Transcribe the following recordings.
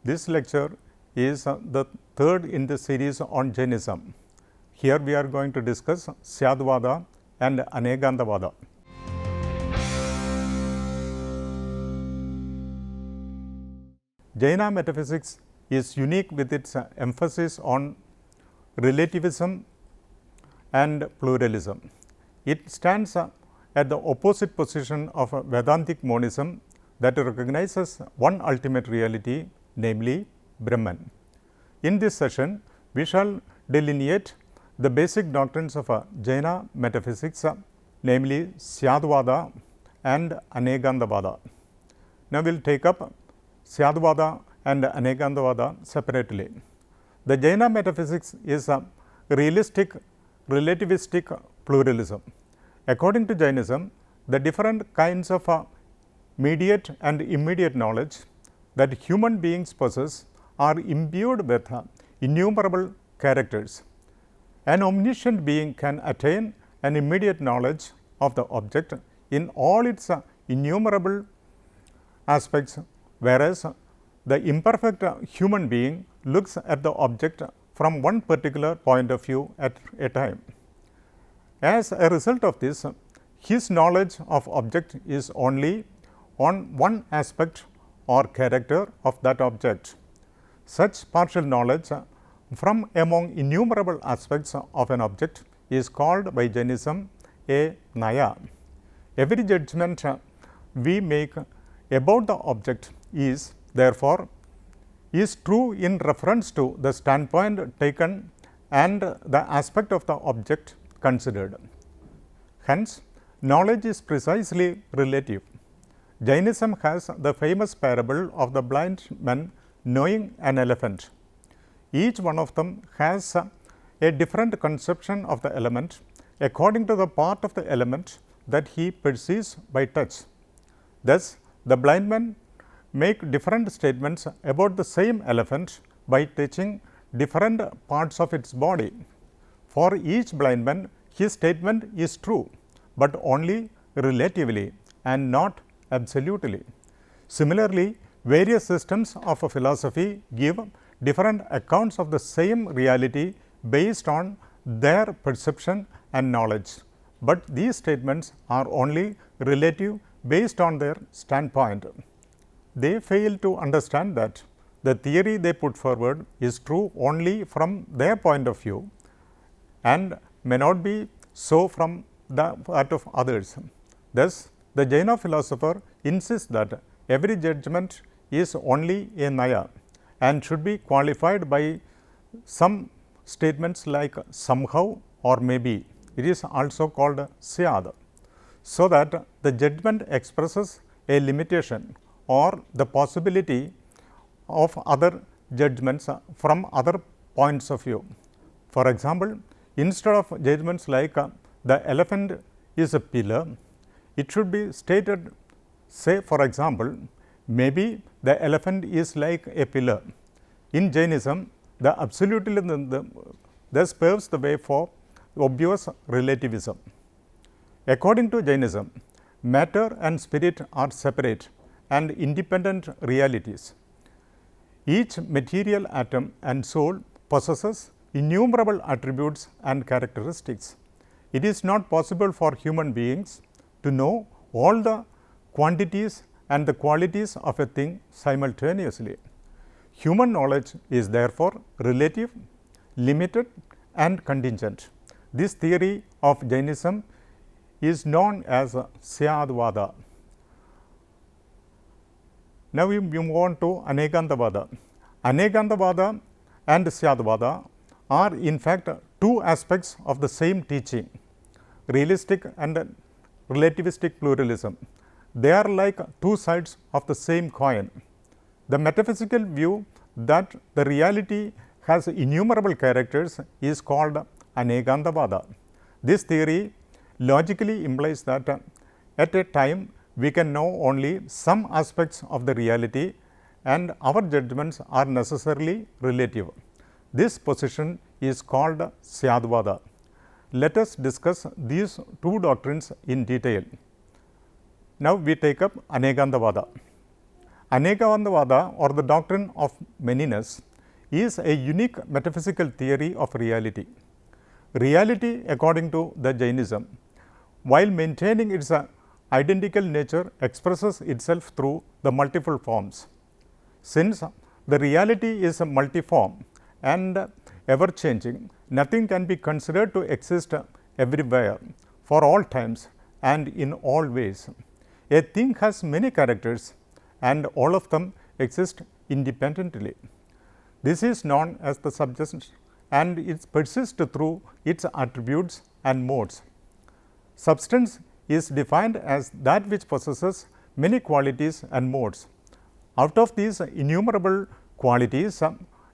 This lecture is the third in the series on Jainism. Here we are going to discuss Syadvada and Anegandavada. Jaina metaphysics is unique with its emphasis on relativism and pluralism. It stands at the opposite position of Vedantic monism that recognizes one ultimate reality, namely Brahman. In this session, we shall delineate the basic doctrines of Jaina metaphysics, namely Syadvada and Anegandavada. Now, we will take up Syadvada and Anegandavada separately. The Jaina metaphysics is a realistic relativistic pluralism. According to Jainism, the different kinds of mediate and immediate knowledge that human beings possess are imbued with innumerable characters. An omniscient being can attain an immediate knowledge of the object in all its innumerable aspects, whereas the imperfect human being looks at the object from one particular point of view at a time. As a result of this, his knowledge of object is only on one aspect or character of that object. Such partial knowledge from among innumerable aspects of an object is called by Jainism a Naya. Every judgment we make about the object is therefore true in reference to the standpoint taken and the aspect of the object considered. Hence, knowledge is precisely relative. Jainism has the famous parable of the blind man knowing an elephant. Each one of them has a different conception of the element according to the part of the element that he perceives by touch. Thus, the blind man make different statements about the same elephant by touching different parts of its body. For each blind man, his statement is true, but only relatively and not absolutely. Similarly, various systems of philosophy give different accounts of the same reality based on their perception and knowledge, but these statements are only relative based on their standpoint. They fail to understand that the theory they put forward is true only from their point of view and may not be so from the part of others. Thus, the Jaina philosopher insists that every judgment is only a Naya and should be qualified by some statements like somehow or maybe. It is also called Syad, so that the judgment expresses a limitation or the possibility of other judgments from other points of view. For example, instead of judgments like the elephant is a pillar, it should be stated, say for example, maybe the elephant is like a pillar. In Jainism, the absolutism thus paves the way for obvious relativism. According to Jainism, matter and spirit are separate and independent realities. Each material atom and soul possesses innumerable attributes and characteristics. It is not possible for human beings to know all the quantities and the qualities of a thing simultaneously. Human knowledge is therefore relative, limited and contingent. This theory of Jainism is known as Syadvada. Now, we move on to Anegandavada. Anegandavada and Syadvada are in fact two aspects of the same teaching, realistic and relativistic pluralism. They are like two sides of the same coin. The metaphysical view that the reality has innumerable characters is called Anegandavada. This theory logically implies that at a time we can know only some aspects of the reality and our judgments are necessarily relative. This position is called Syadvada. Let us discuss these two doctrines in detail. Now, we take up Anegandavada. Anekavandavada, or the doctrine of manyness, is a unique metaphysical theory of reality. Reality, according to the Jainism, while maintaining its identical nature, expresses itself through the multiple forms. Since the reality is multiform and ever changing, nothing can be considered to exist everywhere, for all times and in all ways. A thing has many characters and all of them exist independently. This is known as the substance and it persists through its attributes and modes. Substance is defined as that which possesses many qualities and modes. Out of these innumerable qualities,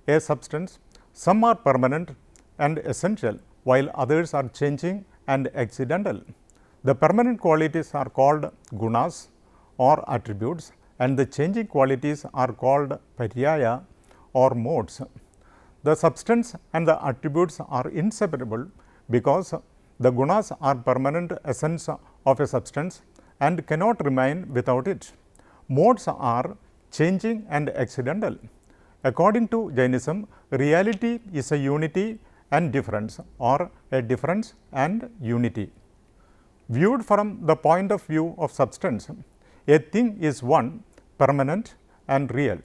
a substance, some are permanent and essential, while others are changing and accidental. The permanent qualities are called gunas or attributes, and the changing qualities are called paryaya or modes. The substance and the attributes are inseparable because the gunas are permanent essence of a substance and cannot remain without it. Modes are changing and accidental. According to Jainism, reality is a unity and difference, or a difference and unity. Viewed from the point of view of substance, a thing is one, permanent and real.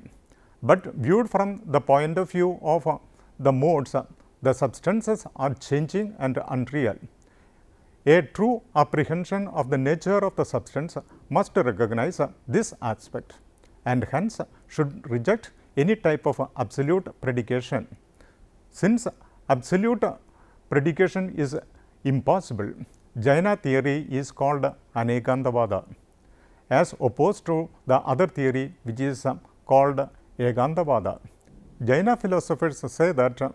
But viewed from the point of view of the modes, the substances are changing and unreal. A true apprehension of the nature of the substance must recognize this aspect, and hence should reject any type of absolute predication. Since absolute predication is impossible, Jaina theory is called Anekandavada, as opposed to the other theory which is called Ekandavada. Jaina philosophers say that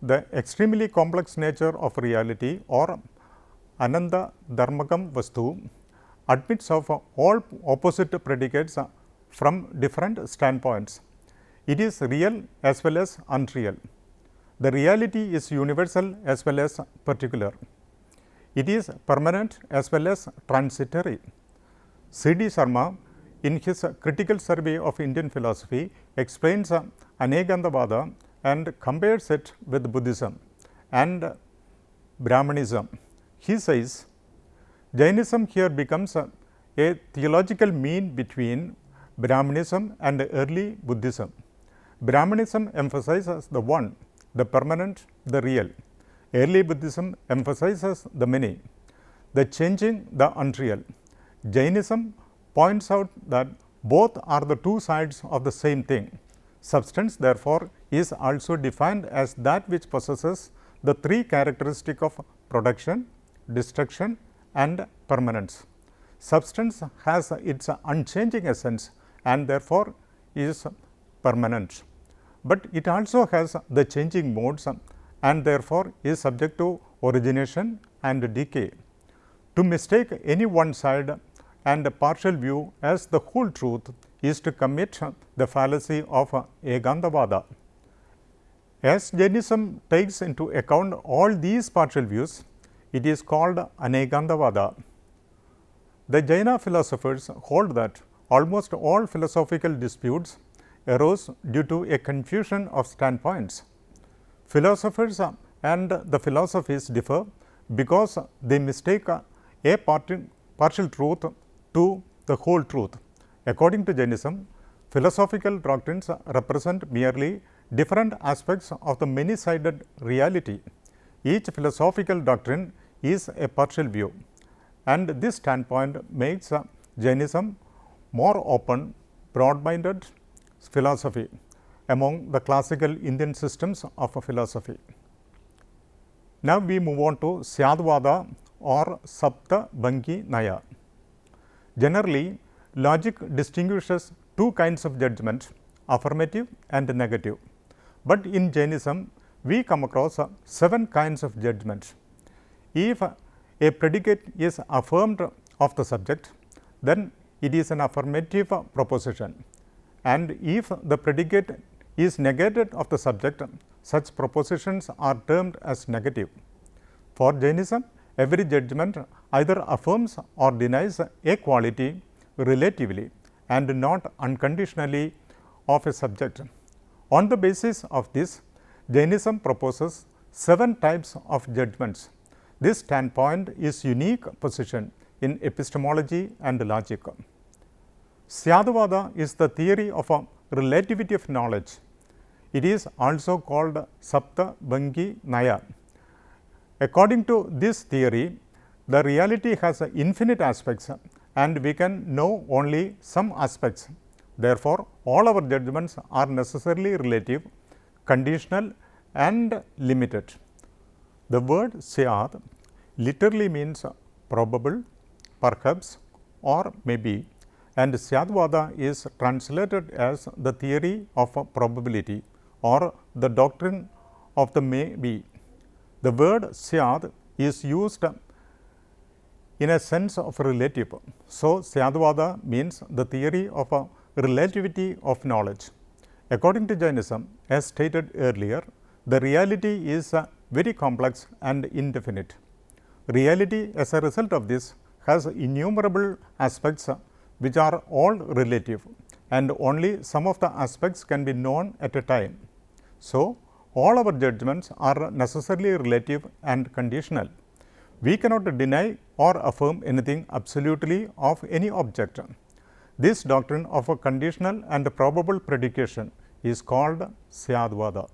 the extremely complex nature of reality, or Ananda Dharmakam Vastu, admits of all opposite predicates from different standpoints. It is real as well as unreal. The reality is universal as well as particular. It is permanent as well as transitory. C.D. Sharma, in his critical survey of Indian philosophy, explains Anekandavada and compares it with Buddhism and Brahmanism. He says, Jainism here becomes a theological mean between Brahmanism and early Buddhism. Brahmanism emphasizes the one, the permanent, the real. Early Buddhism emphasizes the many, the changing, the unreal. Jainism points out that both are the two sides of the same thing. Substance, therefore, is also defined as that which possesses the three characteristics of production, destruction and permanence. Substance has its unchanging essence and therefore is permanent, but it also has the changing modes and therefore is subject to origination and decay. To mistake any one side and a partial view as the whole truth is to commit the fallacy of Ekandavada. As Jainism takes into account all these partial views, it is called Anekandavada. The Jaina philosophers hold that almost all philosophical disputes arose due to a confusion of standpoints. Philosophers and the philosophies differ because they mistake a partial truth to the whole truth. According to Jainism, philosophical doctrines represent merely different aspects of the many-sided reality. Each philosophical doctrine is a partial view, and this standpoint makes Jainism more open, broad-minded philosophy among the classical Indian systems of philosophy. Now, we move on to Syadvada or Sapta Bhangi Naya. Generally, logic distinguishes two kinds of judgment, affirmative and negative. But in Jainism, we come across 7 kinds of judgment. If a predicate is affirmed of the subject, then it is an affirmative proposition, and if the predicate is negated of the subject, such propositions are termed as negative. For Jainism, every judgment either affirms or denies a quality relatively, and not unconditionally of a subject. On the basis of this, Jainism proposes 7 types of judgments. This standpoint is unique position in epistemology and logic. Syadvada is the theory of a relativity of knowledge. It is also called Sapta Bhangi Naya. According to this theory, the reality has infinite aspects and we can know only some aspects. Therefore, all our judgments are necessarily relative, conditional and limited. The word Syad literally means probable, perhaps or maybe, and Syadvada is translated as the theory of probability or the doctrine of the maybe. The word Syad is used in a sense of relative. So, Syadvada means the theory of a relativity of knowledge. According to Jainism, as stated earlier, the reality is very complex and indefinite. Reality as a result of this has innumerable aspects which are all relative and only some of the aspects can be known at a time. So, all our judgments are necessarily relative and conditional. We cannot deny or affirm anything absolutely of any object. This doctrine of a conditional and probable predication is called Syadvada.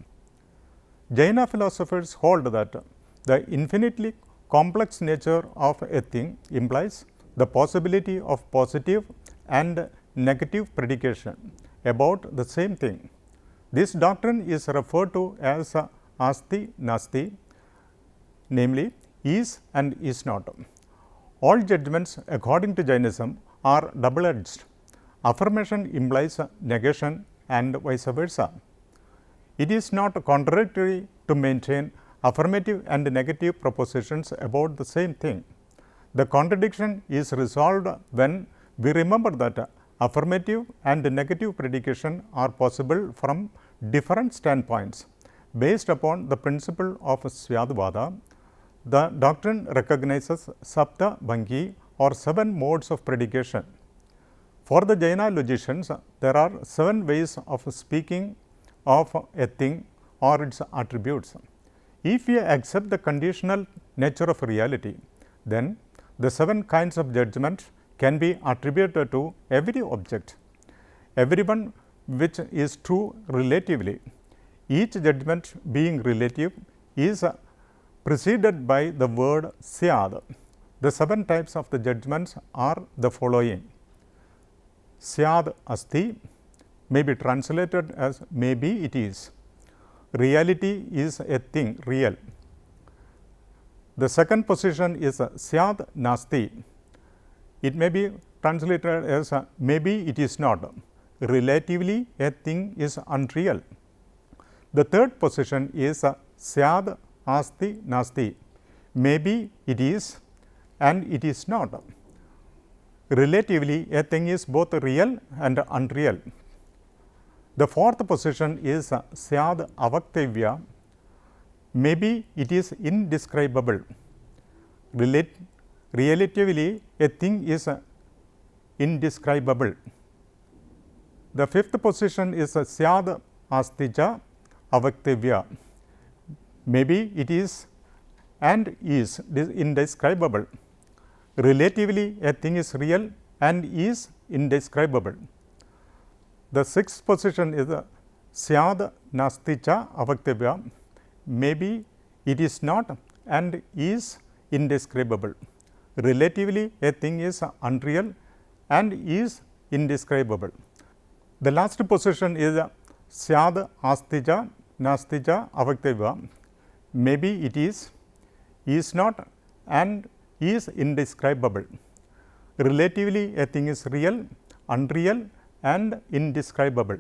Jaina philosophers hold that the infinitely complex nature of a thing implies the possibility of positive and negative predication about the same thing. This doctrine is referred to as Asti Nasti, namely is and is not. All judgments according to Jainism are double-edged. Affirmation implies negation and vice versa. It is not contradictory to maintain affirmative and negative propositions about the same thing. The contradiction is resolved when we remember that affirmative and negative predication are possible from different standpoints. Based upon the principle of Syadvada, the doctrine recognizes Sapta Bhangi or 7 modes of predication. For the Jaina logicians, there are 7 ways of speaking of a thing or its attributes. If we accept the conditional nature of reality, then the 7 kinds of judgment can be attributed to every object, everyone which is true relatively. Each judgment being relative is preceded by the word Syad. The 7 types of the judgments are the following. Syad Asti may be translated as maybe it is. Reality is a thing, real. The second position is Syad Nasti. It may be translated as maybe it is not. Relatively, a thing is unreal. The third position is Syad Asti Nasti. Maybe it is and it is not. Relatively, a thing is both real and unreal. The fourth position is Syad Avaktavya. Maybe it is indescribable. Relatively, a thing is indescribable. The fifth position is Syad Astija Avaktavya. Maybe it is and is indescribable. Relatively, a thing is real and is indescribable. The sixth position is Syad Nasticha Avaktavya. Maybe it is not and is indescribable. Relatively, a thing is unreal and is indescribable. The last position is Syad Astija Nastija Avaktavya. Maybe it is not and is indescribable. Relatively, a thing is real, unreal and indescribable.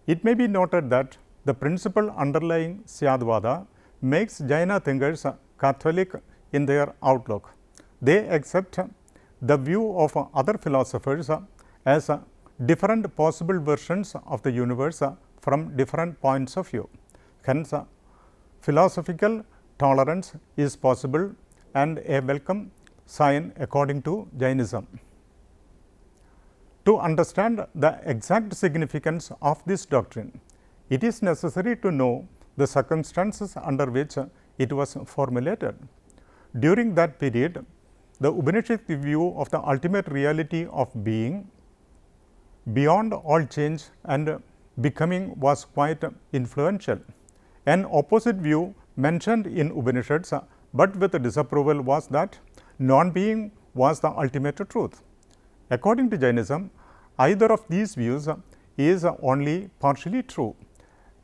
It may be noted that the principle underlying Syadvada makes Jaina thinkers Catholic in their outlook. They accept the view of other philosophers as different possible versions of the universe from different points of view. Hence, philosophical tolerance is possible and a welcome sign according to Jainism. To understand the exact significance of this doctrine, it is necessary to know the circumstances under which it was formulated. During that period, the Upanishadic view of the ultimate reality of being, beyond all change and becoming, was quite influential. An opposite view mentioned in Upanishads, but with disapproval, was that non-being was the ultimate truth. According to Jainism, either of these views is only partially true,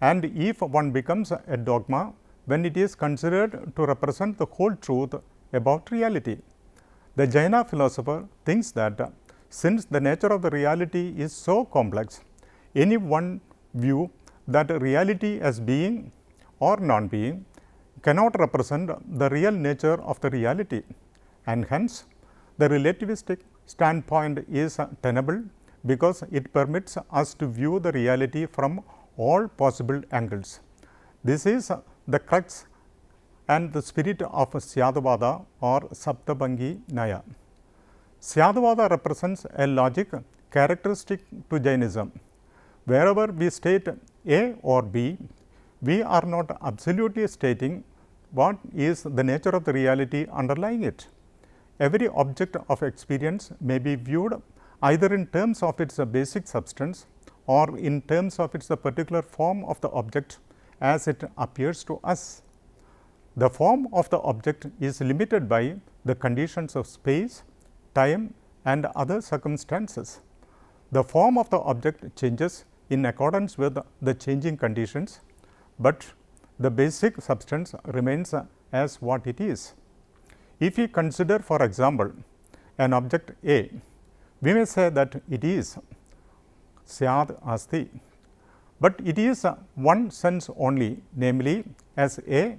and if one becomes a dogma when it is considered to represent the whole truth about reality. The Jaina philosopher thinks that since the nature of the reality is so complex, any one view that reality as being or non-being cannot represent the real nature of the reality, and hence the relativistic standpoint is tenable because it permits us to view the reality from all possible angles. This is the crux and the spirit of Syadvada or Saptabhangi Nyaya. Syadvada represents a logic characteristic to Jainism. Wherever we state A or B, we are not absolutely stating what is the nature of the reality underlying it. Every object of experience may be viewed either in terms of its basic substance or in terms of its particular form of the object as it appears to us. The form of the object is limited by the conditions of space, time and other circumstances. The form of the object changes in accordance with the changing conditions, but the basic substance remains as what it is. If we consider, for example, an object A, we may say that it is Syad Asti, but it is one sense only, namely as A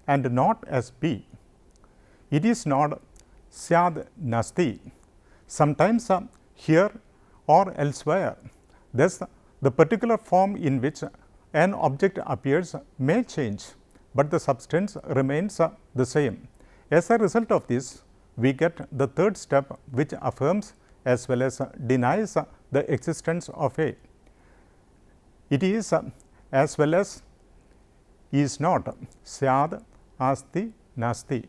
and not as B. It is not Syad Nasti, sometimes here or elsewhere. Thus, the particular form in which an object appears may change, but the substance remains the same. As a result of this, we get the third step, which affirms as well as denies the existence of A. It is as well as is not Syad Asti Nasti.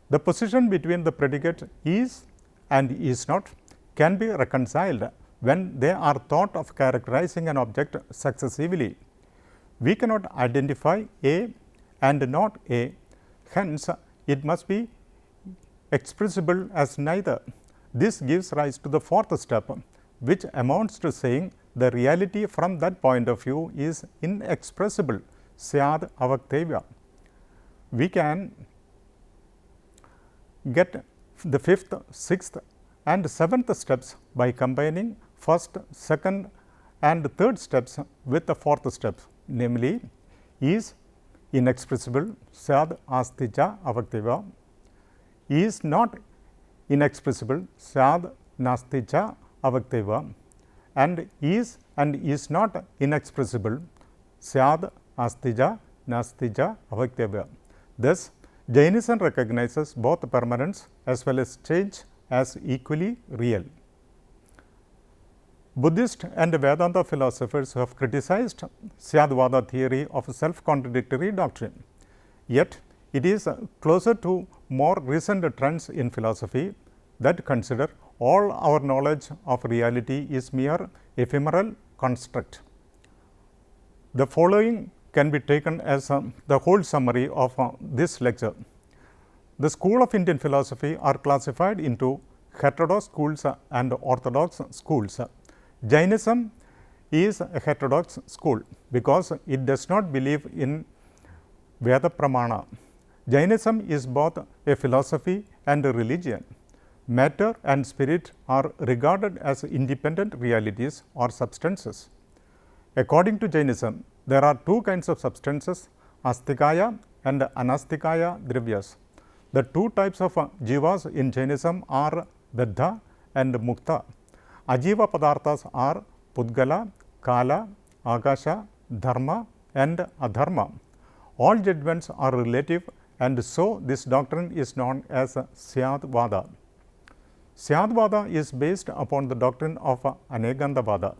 The position between the predicate is and is not can be reconciled when they are thought of characterizing an object successively. We cannot identify A and not A, hence it must be expressible as neither. This gives rise to the fourth step, which amounts to saying the reality from that point of view is inexpressible, Syad Avaktevya. We can get the fifth, sixth and seventh steps by combining first, second and third steps with the fourth step, namely is inexpressible, Syad Astija Avakteva, is not inexpressible, Syad Nastija Avakteva, and is not inexpressible, Syad Astija Nastija Avakteva. Thus, Jainism recognizes both permanence as well as change as equally real. Buddhist and Vedanta philosophers have criticized Syadvada theory of self-contradictory doctrine. Yet, it is closer to more recent trends in philosophy that consider all our knowledge of reality is mere ephemeral construct. The following can be taken as the whole summary of this lecture. The school of Indian philosophy are classified into heterodox schools and orthodox schools. Jainism is a heterodox school because it does not believe in Veda Pramana. Jainism is both a philosophy and a religion. Matter and spirit are regarded as independent realities or substances. According to Jainism, there are two kinds of substances, astikaya and anastikaya drivyas. The two types of jivas in Jainism are Baddha and Mukta. Ajiva padarthas are Pudgala, Kala, Akasha, Dharma and Adharma. All judgments are relative, and so this doctrine is known as Syadvada. Syadvada is based upon the doctrine of Anekantavada.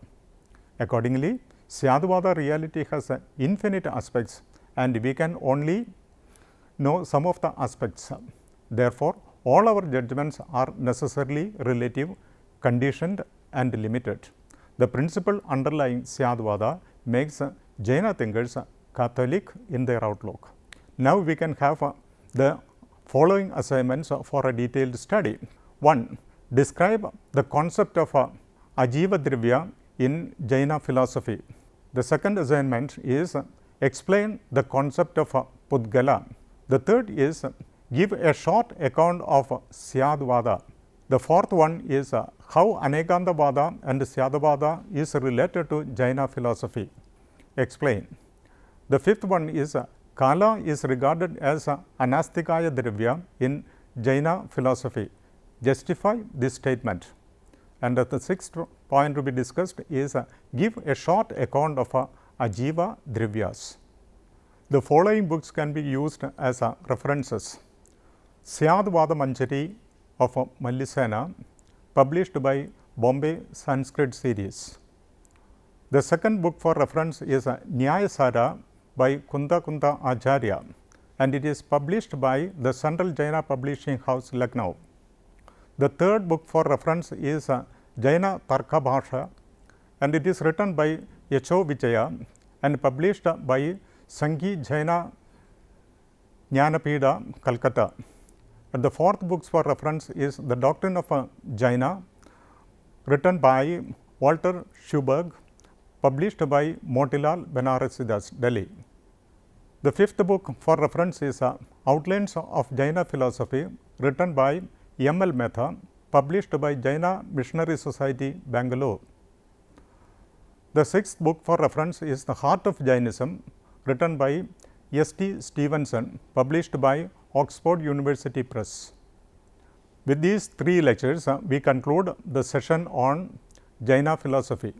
Accordingly, Syadvada reality has infinite aspects and we can only know some of the aspects. Therefore, all our judgments are necessarily relative, conditioned and limited. The principle underlying Syadvada makes Jaina thinkers Catholic in their outlook. Now, we can have the following assignments for a detailed study. 1. Describe the concept of Ajiva Drivya in Jaina philosophy. The second assignment is explain the concept of Pudgala. The third is give a short account of Syadvada. The fourth one is how Anekantavada and Syadvada is related to Jaina philosophy. Explain. The fifth one is Kala is regarded as Anastikaya Drivya in Jaina philosophy. Justify this statement. And the sixth point to be discussed is give a short account of Ajiva Drivyas. The following books can be used as references. Syadvada Manjari of Mallisena, published by Bombay Sanskrit Series. The second book for reference is Nyayasara by Kunda Acharya, and it is published by the Central Jaina Publishing House, Lucknow. The third book for reference is Jaina Tarka Bhasha, and it is written by Yacho Vijaya and published by Sanghi Jaina Jnanapida, Calcutta. And the fourth book for reference is The Doctrine of Jaina, written by Walter Schuberg, published by Motilal Banarasidas, Delhi. The fifth book for reference is Outlines of Jaina Philosophy, written by M.L. Mehta, published by Jaina Missionary Society, Bangalore. The sixth book for reference is The Heart of Jainism, written by S.T. Stevenson, published by Oxford University Press. With these three lectures, we conclude the session on Jaina philosophy.